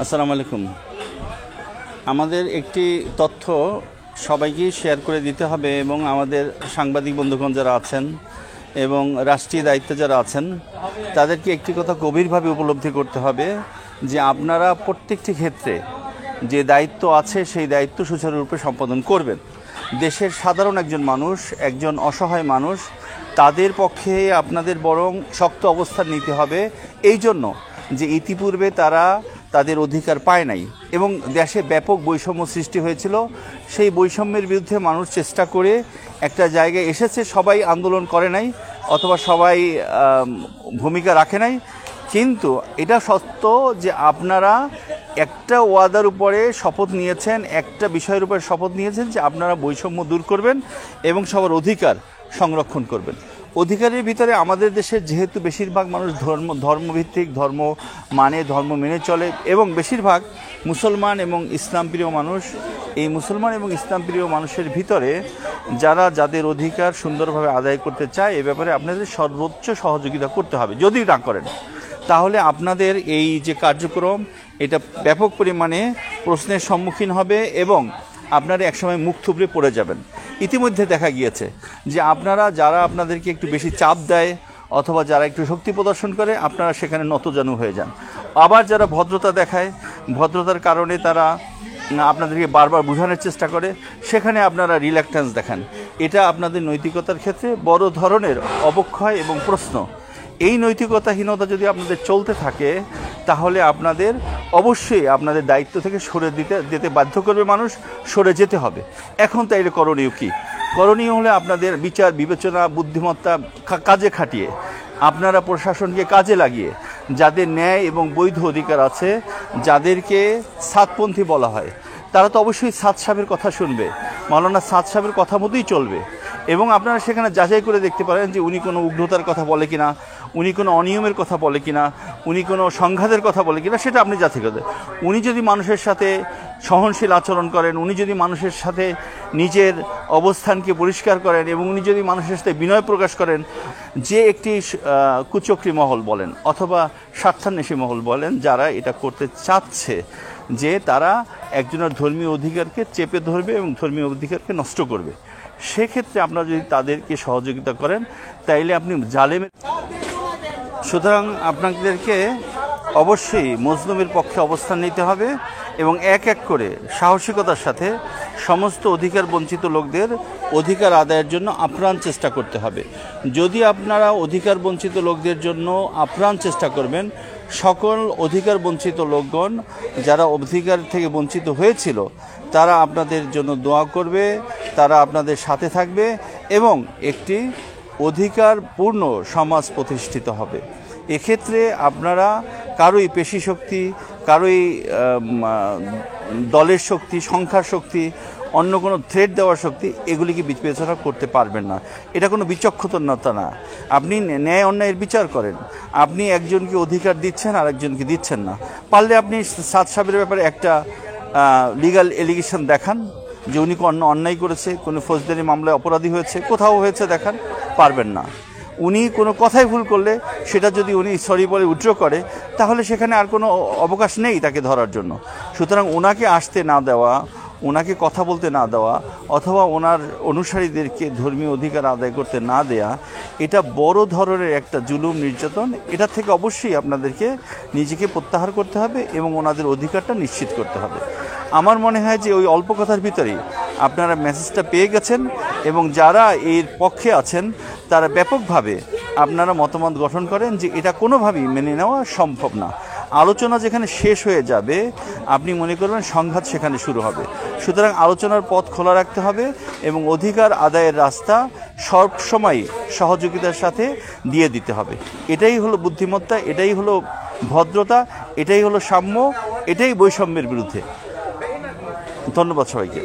আসসালামু আলাইকুম। আমাদের একটি তথ্য সবাইকে শেয়ার করে দিতে হবে এবং আমাদের সাংবাদিক বন্ধুগণ যারা আছেন এবং রাষ্ট্রীয় দায়িত্বে যারা আছেন তাদেরকে একটি কথা গভীরভাবে উপলব্ধি করতে হবে যে আপনারা প্রত্যেকটি ক্ষেত্রে যে দায়িত্ব আছে সেই দায়িত্ব সুচারুরূপে সম্পাদন করবেন। দেশের সাধারণ একজন মানুষ, একজন অসহায় মানুষ, তাদের পক্ষে আপনাদের বরং শক্ত অবস্থান নিতে হবে, এই জন্য যে ইতিপূর্বে তারা তাদের অধিকার পায় নাই এবং দেশে ব্যাপক বৈষম্য সৃষ্টি হয়েছিল। সেই বৈষম্যের বিরুদ্ধে মানুষ চেষ্টা করে একটা জায়গায় এসেছে। সবাই আন্দোলন করে নাই অথবা সবাই ভূমিকা রাখে নাই, কিন্তু এটা সত্য যে আপনারা একটা ওয়াদার উপরে শপথ নিয়েছেন, একটা বিষয়ের উপরে শপথ নিয়েছেন যে আপনারা বৈষম্য দূর করবেন এবং সবার অধিকার সংরক্ষণ করবেন। অধিকারের ভিতরে আমাদের দেশের যেহেতু বেশিরভাগ মানুষ ধর্মভিত্তিক, ধর্ম মেনে চলে এবং বেশিরভাগ মুসলমান এবং ইসলামপ্রিয় মানুষ, এই মুসলমান এবং ইসলামপ্রিয় মানুষের ভিতরে যাদের অধিকার সুন্দরভাবে আদায় করতে চায়, এ ব্যাপারে আপনাদের সর্বোচ্চ সহযোগিতা করতে হবে। যদি না করেন তাহলে আপনাদের এই যে কার্যক্রম এটা ব্যাপক পরিমাণে প্রশ্নের সম্মুখীন হবে এবং আপনারা একসময় মুখ থুবড়ে পড়ে যাবেন। ইতিমধ্যে দেখা গিয়েছে যে যারা আপনাদেরকে একটু বেশি চাপ দেয় অথবা যারা একটু শক্তি প্রদর্শন করে, আপনারা সেখানে নতজানু হয়ে যান। আবার যারা ভদ্রতা দেখায়, ভদ্রতার কারণে তারা আপনাদেরকে বারবার বোঝানোর চেষ্টা করে, সেখানে আপনারা রিল্যাক্টেন্স দেখান। এটা আপনাদের নৈতিকতার ক্ষেত্রে বড় ধরনের অবক্ষয় এবং প্রশ্ন। এই নৈতিকতাহীনতা যদি আপনাদের চলতে থাকে তাহলে আপনাদের অবশ্যই আপনাদের দায়িত্ব থেকে সরে যেতে বাধ্য করবে মানুষ, সরে যেতে হবে। এখন তাইলে করণীয় কী? করণীয় হলে আপনাদের বিচার বিবেচনা বুদ্ধিমত্তা কাজে খাটিয়ে আপনারা প্রশাসনকে কাজে লাগিয়ে যাদের ন্যায় এবং বৈধ অধিকার আছে, যাদেরকে সাতপন্থী বলা হয়, তারা তো অবশ্যই সাদ সাহেবের কথা শুনবে, মাওলানা সাদ সাহেবের কথা মতোই চলবে এবং আপনারা সেখানে যাচাই করে দেখতে পারেন যে উনি কোনো উগ্রতার কথা বলে কিনা, উনি কোনো অনিয়মের কথা বলে কিনা, উনি কোনো সংঘাতের কথা বলে কিনা, সেটা আপনি যাচাই করে। উনি যদি মানুষের সাথে সহনশীল আচরণ করেন, উনি যদি মানুষের সাথে নিজের অবস্থানকে পরিষ্কার করেন এবং উনি যদি মানুষের সাথে বিনয় প্রকাশ করেন, যে একটি কুচক্রী মহল বলেন অথবা স্বার্থান্বেষী মহল বলেন, যারা এটা করতে চাচ্ছে যে তারা একজনের ধর্মীয় অধিকারকে চেপে ধরবে এবং ধর্মীয় অধিকারকে নষ্ট করবে, সেক্ষেত্রে আপনারা যদি তাদেরকে সহযোগিতা করেন তাইলে আপনি জালেমের। সুতরাং আপনাদেরকে অবশ্যই মজলুমের পক্ষে অবস্থান নিতে হবে এবং এক এক করে সাহসিকতার সাথে সমস্ত অধিকার বঞ্চিত লোকদের অধিকার আদায়ের জন্য আপ্রাণ চেষ্টা করতে হবে। যদি আপনারা অধিকার বঞ্চিত লোকদের জন্য আপ্রাণ চেষ্টা করবেন, সকল অধিকার বঞ্চিত লোকগণ যারা অধিকার থেকে বঞ্চিত হয়েছিল তারা আপনাদের জন্য দোয়া করবে, তারা আপনাদের সাথে থাকবে এবং একটি অধিকারপূর্ণ সমাজ প্রতিষ্ঠিত হবে। এক্ষেত্রে আপনারা কারোই পেশি শক্তি, কারোই দলের শক্তি, সংখ্যার শক্তি, অন্য কোনো থ্রেট দেওয়ার শক্তি, এগুলিকে বিবেচনা করতে পারবেন না। এটা কোনো বিচক্ষণতা না। আপনি ন্যায় অন্যায়ের বিচার করেন, আপনি একজনকে অধিকার দিচ্ছেন আর একজনকে দিচ্ছেন না। পারলে আপনি সাদ সাহেবের ব্যাপারে একটা লিগ্যাল এলিগেশন দেখান যে উনি কোনো অন্যায় করেছে, কোনো ফৌজদারি মামলায় অপরাধী হয়েছে, কোথাও হয়েছে দেখান। পারবেন না। উনি কোনো কথাই ভুল করলে সেটা যদি উনি সরি বলে উইথড্র করে তাহলে সেখানে আর কোনো অবকাশ নেই তাকে ধরার জন্য। সুতরাং ওনাকে আসতে না দেওয়া, ওনাকে কথা বলতে না দেওয়া অথবা ওনার অনুসারীদেরকে ধর্মীয় অধিকার আদায় করতে না দেয়া, এটা বড় ধরনের একটা জুলুম নির্যাতন। এটা থেকে অবশ্যই আপনাদেরকে নিজেকে প্রত্যাহার করতে হবে এবং ওনাদের অধিকারটা নিশ্চিত করতে হবে। আমার মনে হয় যে ওই অল্প কথার ভিতরেই আপনারা মেসেজটা পেয়ে গেছেন এবং যারা এর পক্ষে আছেন তারা ব্যাপকভাবে আপনারা মতামত গঠন করেন যে এটা কোনোভাবেই মেনে নেওয়া সম্ভব না। আলোচনা যেখানে শেষ হয়ে যাবে আপনি মনে করবেন সংঘাত সেখানে শুরু হবে। সুতরাং আলোচনার পথ খোলা রাখতে হবে এবং অধিকার আদায়ের রাস্তা সবসময় সহযোগিতার সাথে দিয়ে দিতে হবে। এটাই হলো বুদ্ধিমত্তা, এটাই হলো ভদ্রতা, এটাই হলো সাম্য, এটাই বৈষম্যের বিরুদ্ধে। ধন্যবাদ সবাইকে।